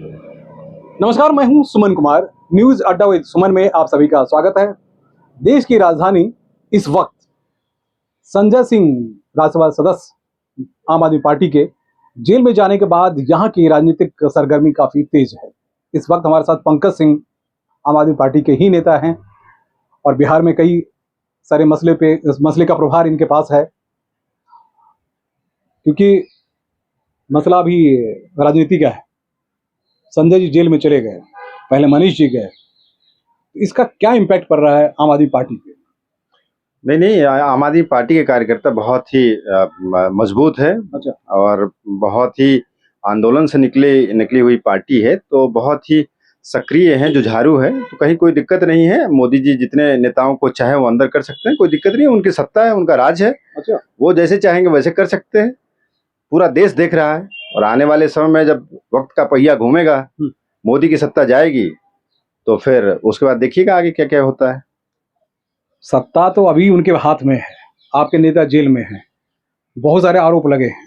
नमस्कार, मैं हूं सुमन कुमार। न्यूज अड्डा विद सुमन में आप सभी का स्वागत है। देश की राजधानी इस वक्त संजय सिंह, राज्यसभा सदस्य आम आदमी पार्टी के, जेल में जाने के बाद यहां की राजनीतिक सरगर्मी काफी तेज है। इस वक्त हमारे साथ पंकज सिंह आम आदमी पार्टी के ही नेता हैं और बिहार में कई सारे मसले का प्रभार इनके पास है, क्योंकि मसला भी राजनीति का है। संजय जी जेल में चले गए, पहले मनीष जी गए, इसका क्या इम्पैक्ट पड़ रहा है आम आदमी पार्टी पे? नहीं, आम आदमी पार्टी के कार्यकर्ता बहुत ही मजबूत है। अच्छा। और बहुत ही आंदोलन से निकली हुई पार्टी है, तो बहुत ही सक्रिय है, जुझारू है। तो कहीं कोई दिक्कत नहीं है। मोदी जी जितने नेताओं को चाहे वो अंदर कर सकते हैं, कोई दिक्कत नहीं है। उनकी सत्ता है, उनका राज है। अच्छा। वो जैसे चाहेंगे वैसे कर सकते हैं। पूरा देश देख रहा है और आने वाले समय में जब वक्त का पहिया घूमेगा, मोदी की सत्ता जाएगी, तो फिर उसके बाद देखिएगा आगे क्या क्या होता है। सत्ता तो अभी उनके हाथ में है, आपके नेता जेल में हैं, बहुत सारे आरोप लगे हैं।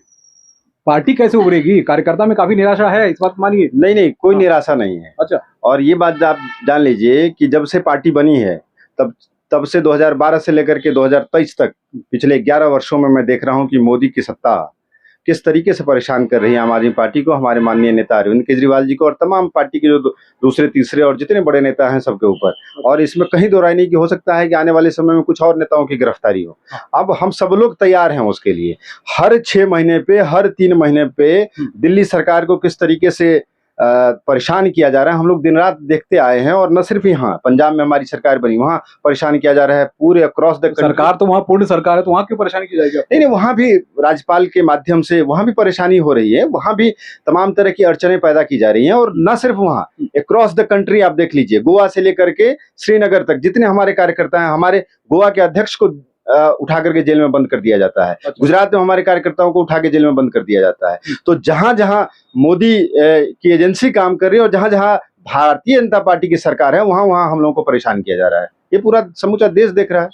पार्टी कैसे उभरेगी? कार्यकर्ता में काफी निराशा है, इस बात मानिए। नहीं, कोई निराशा नहीं है। अच्छा। और ये बात आप जान लीजिए कि जब से पार्टी बनी है तब से 2012 से लेकर के 2023 तक, पिछले 11 वर्षों में मैं देख रहा हूं कि मोदी की सत्ता किस तरीके से परेशान कर रही है आम आदमी पार्टी को, हमारे माननीय नेता अरविंद केजरीवाल जी को, और तमाम पार्टी के जो दूसरे तीसरे और जितने बड़े नेता हैं सबके ऊपर। और इसमें कहीं दो राय नहीं कि हो सकता है कि आने वाले समय में कुछ और नेताओं की गिरफ्तारी हो। अब हम सब लोग तैयार हैं उसके लिए। हर 6 महीने पे, हर 3 महीने पे दिल्ली सरकार को किस तरीके से परेशान किया जा रहा है, हम लोग दिन रात देखते आए हैं। और न सिर्फ यहाँ पंजाब में हमारी सरकार बनी, वहाँ परेशान किया जा रहा है पूरे अक्रॉस द कंट्री। सरकार तो वहाँ पूर्ण सरकार है, तो वहाँ क्यों परेशान की जाएगी? नहीं, वहाँ भी राज्यपाल के माध्यम से वहाँ भी परेशानी हो रही है। वहाँ भी तमाम तरह की अड़चनें पैदा की जा रही हैं। और न सिर्फ वहाँ, अक्रॉस द कंट्री आप देख लीजिए, गोवा से लेकर के श्रीनगर तक जितने हमारे कार्यकर्ता हैं, हमारे गोवा के अध्यक्ष को उठा करके जेल में बंद कर दिया जाता है। अच्छा। गुजरात में हमारे कार्यकर्ताओं को उठा के जेल में बंद कर दिया जाता है। तो जहां जहां मोदी की एजेंसी काम कर रही है और जहां जहां भारतीय जनता पार्टी की सरकार है, वहां वहां हम लोगों को परेशान किया जा रहा है। ये पूरा समूचा देश देख रहा है।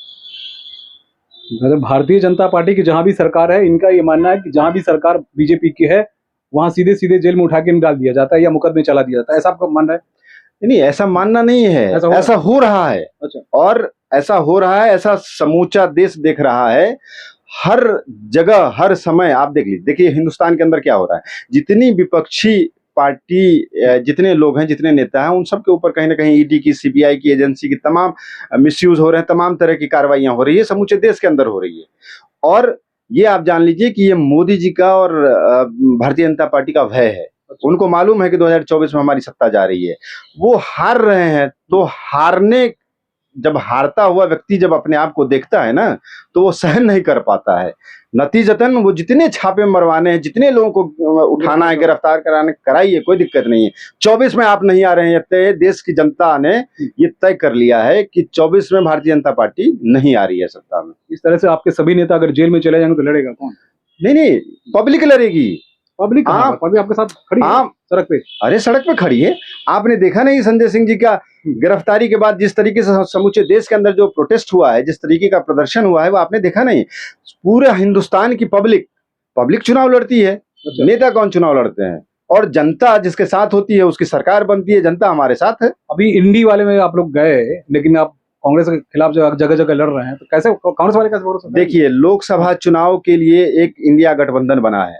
मतलब भारतीय जनता पार्टी की जहां भी सरकार है, इनका ये मानना है कि जहां भी सरकार बीजेपी की है, वहां सीधे सीधे जेल में उठा के डाल दिया जाता है या मुकदमे चला दिया जाता है। ऐसा आपका मानना है? नहीं, ऐसा मानना नहीं है, ऐसा हो रहा है। अच्छा। और ऐसा हो रहा है, ऐसा समूचा देश देख रहा है। हर जगह, हर समय आप देखिए हिंदुस्तान के अंदर क्या हो रहा है। जितनी विपक्षी पार्टी, जितने लोग हैं, जितने नेता हैं, उन सब के ऊपर कहीं ना कहीं ईडी की, सीबीआई की, एजेंसी की तमाम मिसयूज हो रहे हैं, तमाम तरह की कार्रवाइयां हो रही है, समूचे देश के अंदर हो रही है। और ये आप जान लीजिए कि ये मोदी जी का और भारतीय जनता पार्टी का भय है। उनको मालूम है कि 2024 में हमारी सत्ता जा रही है। वो हार रहे हैं, तो जब हारता हुआ व्यक्ति जब अपने आप को देखता है ना, तो वो सहन नहीं कर पाता है। नतीजतन वो जितने छापे मरवाने हैं, जितने लोगों को उठाना है, गिरफ्तार कराइए, कोई दिक्कत नहीं है। 24 में आप नहीं आ रहे हैं, तय देश की जनता ने ये तय कर लिया है कि 24 में भारतीय जनता पार्टी नहीं आ रही है सत्ता में। इस तरह से आपके सभी नेता अगर जेल में चले जाएंगे तो लड़ेगा कौन? नहीं, पब्लिक लड़ेगी। पब्लिक आपके साथ खड़ी है सड़क पे? अरे सड़क पे खड़ी है। आपने देखा नहीं संजय सिंह जी का गिरफ्तारी के बाद जिस तरीके से समूचे देश के अंदर जो प्रोटेस्ट हुआ है, जिस तरीके का प्रदर्शन हुआ है, वो आपने देखा नहीं? पूरे हिंदुस्तान की पब्लिक चुनाव लड़ती है। अच्छा। नेता कौन चुनाव लड़ते हैं? और जनता जिसके साथ होती है उसकी सरकार बनती है। जनता हमारे साथ है। अभी इंडी वाले में आप लोग गए, लेकिन आप कांग्रेस के खिलाफ जगह जगह लड़ रहे हैं, तो कैसे कांग्रेस वाले कैसे भरोसा? देखिए, लोकसभा चुनाव के लिए एक इंडिया गठबंधन बना है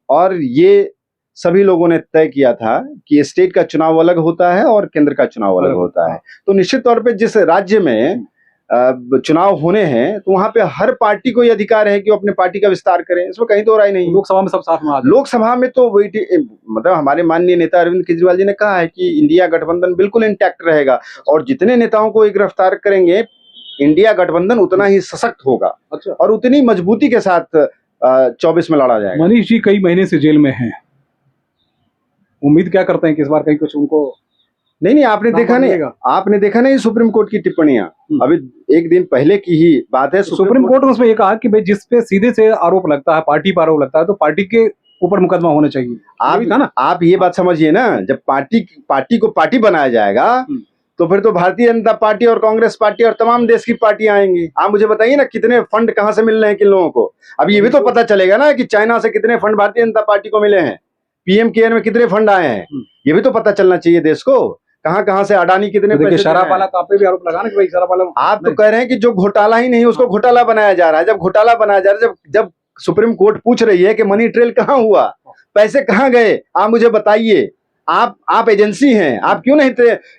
और ये सभी लोगों ने तय किया था कि स्टेट का चुनाव अलग होता है और केंद्र का चुनाव अलग होता है। तो निश्चित तौर पे जिस राज्य में चुनाव होने हैं, तो वहां पे हर पार्टी को ये अधिकार है कि वो अपने पार्टी का विस्तार करें। इसमें कहीं तो राय नहीं। लोकसभा में सब साथ में आ जाए। लोकसभा में तो मतलब हमारे माननीय नेता अरविंद केजरीवाल जी ने कहा है कि इंडिया गठबंधन बिल्कुल इंटैक्ट रहेगा और जितने नेताओं को गिरफ्तार करेंगे, इंडिया गठबंधन उतना ही सशक्त होगा। अच्छा। और उतनी मजबूती के साथ 24 में लड़ा जाएगा। मनीष जी कई महीने से जेल में हैं, उम्मीद क्या करते हैं कि इस बार कहीं कुछ उनको? नहीं, आपने देखा नहीं सुप्रीम कोर्ट की टिप्पणियां? अभी एक दिन पहले की ही बात है। सुप्रीम कोर्ट ने उसमें ये कहा कि भाई जिस पे सीधे से आरोप लगता है, पार्टी पर आरोप लगता है, तो पार्टी के ऊपर मुकदमा होना चाहिए। आप ये बात समझिए ना, जब पार्टी को पार्टी बनाया जाएगा, तो फिर तो भारतीय जनता पार्टी और कांग्रेस पार्टी और तमाम देश की पार्टियां आएंगी। आप मुझे बताइए ना, कितने फंड कहां से मिल रहे हैं किन लोगों को? अब ये भी तो पता चलेगा ना कि चाइना से कितने फंड भारतीय जनता पार्टी को मिले हैं, पीएम केयर में कितने फंड आए हैं, ये भी तो पता चलना चाहिए देश को, कहाँ कहाँ से अडानी कितने देखिए पैसे दे रहे शराब हैं। वाला तो आप पे भी आरोप लगाना कि भाई शराब वाला आप तो कह रहे हैं कि जो घोटाला ही नहीं उसको घोटाला बनाया जा रहा है। जब घोटाला बनाया जा रहा है, जब जब सुप्रीम कोर्ट पूछ रही है कि मनी ट्रेल कहाँ हुआ, पैसे कहाँ गए, आप मुझे बताइए। आप एजेंसी हैं, आप क्यों नहीं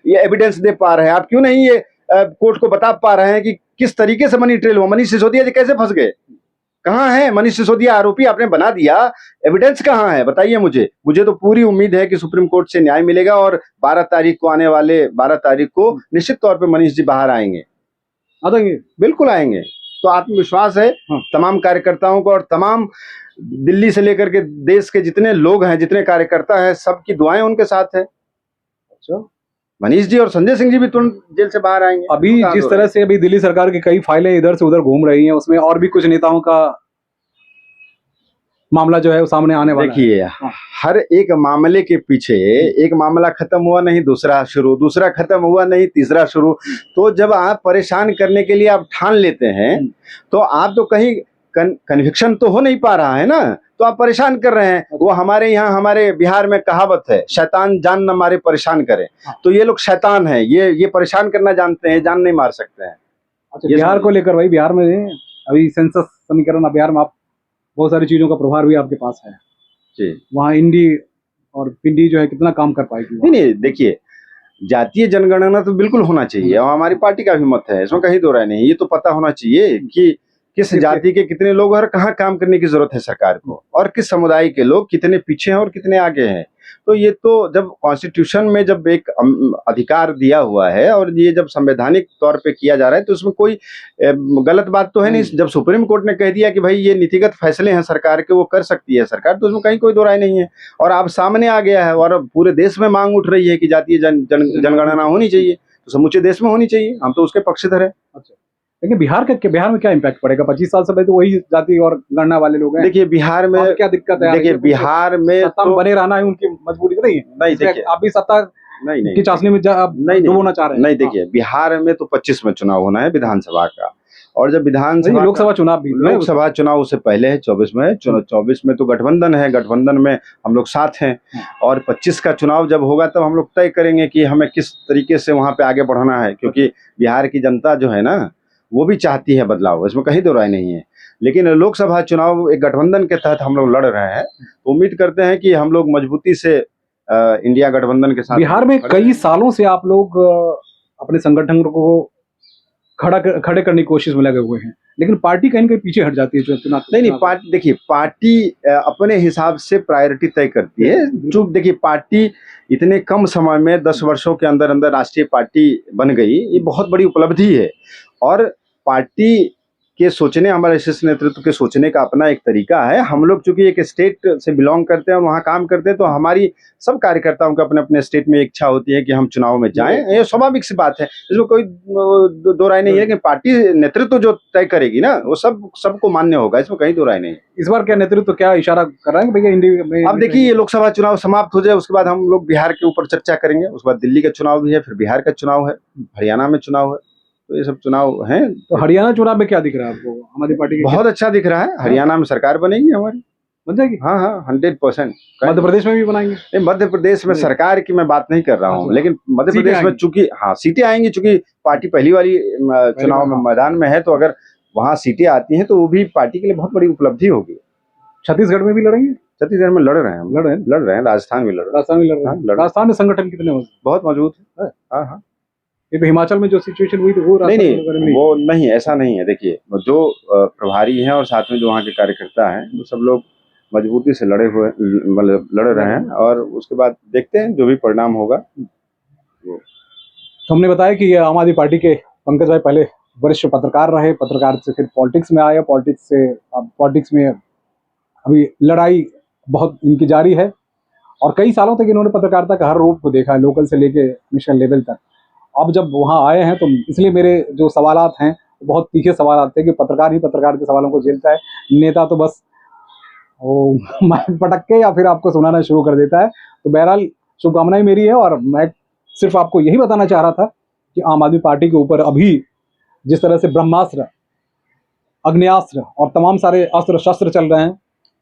ये एविडेंस दे पा रहे हैं, आप क्यों नहीं ये कोर्ट को बता पा रहे हैं कि किस तरीके से मनी ट्रेल हुआ, मनीष सिसोदिया जी कैसे फंस गए, कहाँ है मनीष सिसोदिया? आरोपी आपने बना दिया, एविडेंस कहाँ है, बताइए मुझे। मुझे तो पूरी उम्मीद है कि सुप्रीम कोर्ट से न्याय मिलेगा और 12 तारीख को आने वाले 12 तारीख को निश्चित तौर पे मनीष जी बाहर आएंगे, आ जाएंगे, बिल्कुल आएंगे। तो आत्मविश्वास है तमाम कार्यकर्ताओं को, और तमाम दिल्ली से लेकर के देश के जितने लोग हैं, जितने कार्यकर्ता हैं, सबकी दुआएं उनके साथ है। अच्छा, मनीष जी और संजय सिंह जी भी तुरंत जेल से बाहर आएंगे। अभी जिस तरह से अभी दिल्ली सरकार की कई फाइलें इधर से उधर घूम रही हैं, उसमें और भी कुछ नेताओं का मामला जो है वो सामने आने वाला है। देखिए, हर एक मामले के पीछे एक मामला खत्म हुआ नहीं दूसरा शुरू, दूसरा खत्म हुआ नहीं तीसरा शुरू। तो जब आप परेशान करने के लिए आप ठान लेते हैं तो आप तो कहीं कन्विक्शन तो हो नहीं पा रहा है ना, तो आप परेशान कर रहे हैं। वो हमारे यहाँ, हमारे बिहार में कहावत है, शैतान जान न मारे परेशान करे। तो ये लोग शैतान है, ये परेशान करना जानते हैं, जान नहीं मार सकते हैं। अच्छा, बिहार को लेकर भाई, बिहार में अभी सेंसस समीकरण, बिहार में आप बहुत सारी चीजों का प्रभार भी आपके पास है जी। वहाँ इंडी और पिंडी जो है कितना काम कर पाएगी? नहीं, देखिए, जातीय जनगणना तो बिल्कुल होना चाहिए और हमारी पार्टी का भी मत है, इसमें कहीं दो राय नहीं। ये तो पता होना चाहिए कि किस जाति के कितने लोग और कहाँ काम करने की जरूरत है सरकार को, और किस समुदाय के लोग कितने पीछे हैं और कितने आगे हैं। तो ये तो जब कॉन्स्टिट्यूशन में जब एक अधिकार दिया हुआ है और ये जब संवैधानिक तौर पे किया जा रहा है तो उसमें कोई गलत बात तो है नहीं। जब सुप्रीम कोर्ट ने कह दिया कि भाई ये नीतिगत फैसले हैं सरकार के, वो कर सकती है सरकार, तो उसमें कहीं कोई दो राय नहीं है। और अब सामने आ गया है और पूरे देश में मांग उठ रही है कि जातीय जनगणना होनी चाहिए, तो समूचे देश में होनी चाहिए। हम तो उसके पक्षधर हैं। अच्छा, लेकिन बिहार में क्या इम्पैक्ट पड़ेगा? 25 साल से पहले तो वही जाति और गणना वाले लोग हैं। देखिए, बिहार में क्या दिक्कत है? देखिए, बिहार में तो बने रहना है उनकी मजबूरी तो नहीं है। नहीं, देखिए, आप भी सत्ता नहीं की चाशनी में डुबोना चाह रहे हैं। नहीं, देखिए, बिहार में तो 25 में चुनाव होना है विधानसभा का, और जब विधानसभा लोकसभा चुनाव भी, लोकसभा चुनाव उससे पहले है, 24 में है। 24 में तो गठबंधन है, गठबंधन में हम लोग साथ हैं, और 25 का चुनाव जब होगा तब हम लोग तय करेंगे कि हमें किस तरीके से वहां पे आगे बढ़ना है, क्योंकि बिहार की जनता जो है ना वो भी चाहती है बदलाव, इसमें कहीं दो राय नहीं है। लेकिन लोकसभा चुनाव एक गठबंधन के तहत हम लोग लड़ रहे हैं, तो उम्मीद करते हैं कि हम लोग मजबूती से इंडिया गठबंधन के साथ। बिहार में कई सालों से आप लोग अपने संगठन को खड़े करने की कोशिश में लगे हुए हैं, लेकिन पार्टी कहीं ना कहीं पीछे हट जाती है जो चुनाव। नहीं, पार्टी, देखिए, पार्टी अपने हिसाब से प्रायोरिटी तय करती है। जो देखिए, पार्टी इतने कम समय में 10 वर्षों के अंदर अंदर राष्ट्रीय पार्टी बन गई, ये बहुत बड़ी उपलब्धि है। और पार्टी के सोचने, हमारे शीर्ष नेतृत्व के सोचने का अपना एक तरीका है। हम लोग चूंकि एक स्टेट से बिलोंग करते हैं और वहाँ काम करते हैं, तो हमारी सब कार्यकर्ताओं को अपने अपने स्टेट में इच्छा होती है कि हम चुनाव में जाएं। ये स्वाभाविक सी बात है, इसमें कोई दो राय नहीं है। कि पार्टी नेतृत्व जो तय करेगी ना वो सबको मान्य होगा, इसमें कहीं दो राय नहीं है। इस बार क्या नेतृत्व क्या इशारा कर रहा है भैया इंडिया में? अब देखिए, ये लोकसभा चुनाव समाप्त हो जाए उसके बाद हम लोग बिहार के ऊपर चर्चा करेंगे। उसके बाद दिल्ली का चुनाव भी है, फिर बिहार का चुनाव है, हरियाणा में चुनाव है, तो ये सब चुनाव हैं। तो हरियाणा चुनाव में क्या दिख रहा है आपको हमारी पार्टी? बहुत अच्छा दिख रहा है, हरियाणा में सरकार बनेगी हमारी, बन जाएगी। हाँ, 100%। मध्य प्रदेश में भी बनाएंगे? नहीं, मध्य प्रदेश में सरकार की मैं बात नहीं कर रहा हूँ, लेकिन मध्य प्रदेश में चूंकि सीटें आएंगी, चूंकि पार्टी पहली वाली चुनाव में मैदान में है, तो अगर वहाँ सीटें आती हैं तो वो भी पार्टी के लिए बहुत बड़ी उपलब्धि होगी। छत्तीसगढ़ में भी लड़ेंगे? छत्तीसगढ़ में लड़ रहे हैं, राजस्थान में लड़ रहे हैं। राजस्थान में संगठन कितने बहुत मजबूत है। हाँ। ये तो हिमाचल में जो सिचुएशन हुई तो वो नहीं, वो नहीं, ऐसा नहीं है। देखिए, जो प्रभारी हैं और साथ में जो वहाँ के कार्यकर्ता हैं, वो सब लोग मजबूती से लड़ रहे हैं, और उसके बाद देखते हैं जो भी परिणाम होगा। तो हमने बताया कि ये आम आदमी पार्टी के पंकज भाई पहले वरिष्ठ पत्रकार रहे, पत्रकार से फिर पॉलिटिक्स में आए, पॉलिटिक्स में अभी लड़ाई बहुत इनकी जारी है, और कई सालों तक इन्होंने पत्रकारिता का हर रूप को देखा है, लोकल से लेके नेशनल लेवल तक। अब जब वहाँ आए हैं तो इसलिए मेरे जो सवालात हैं बहुत तीखे सवाल थे कि पत्रकार ही पत्रकार के सवालों को झेलता है, नेता तो बस वो माइक पटक के या फिर आपको सुनाना शुरू कर देता है। तो बहरहाल शुभकामनाएं मेरी है, और मैं सिर्फ आपको यही बताना चाह रहा था कि आम आदमी पार्टी के ऊपर अभी जिस तरह से ब्रह्मास्त्र, अग्नियास्त्र और तमाम सारे अस्त्र शस्त्र चल रहे हैं,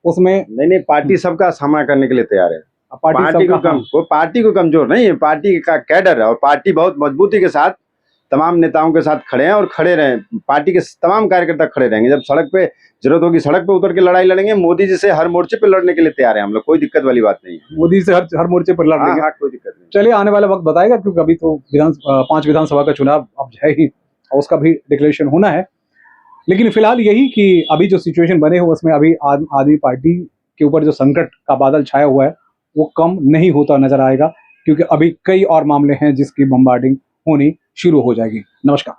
उसमें नहीं, पार्टी सबका सामना करने के लिए तैयार है। पार्टी को वो पार्टी को कमजोर नहीं है, पार्टी का कैडर है और पार्टी बहुत मजबूती के साथ तमाम नेताओं के साथ खड़े हैं और खड़े रहे। पार्टी के तमाम कार्यकर्ता खड़े रहेंगे। जब सड़क पे जरूरत होगी सड़क पे उतर के लड़ाई लड़ेंगे। मोदी जी से हर मोर्चे पे लड़ने के लिए तैयार है हम लोग, कोई दिक्कत वाली बात नहीं है। मोदी से हर मोर्चे पर लड़ेंगे। हाँ, कोई दिक्कत नहीं। चलिए आने वाला वक्त बताएगा, क्योंकि अभी तो 5 विधानसभा का चुनाव अब है ही और उसका भी डिक्लेरेशन होना है। लेकिन फिलहाल यही कि अभी जो सिचुएशन बने हुए उसमें अभी आम आदमी पार्टी के ऊपर जो संकट का बादल छाया हुआ है वो कम नहीं होता नजर आएगा, क्योंकि अभी कई और मामले हैं जिसकी बम्बार्डिंग होनी शुरू हो जाएगी। नमस्कार।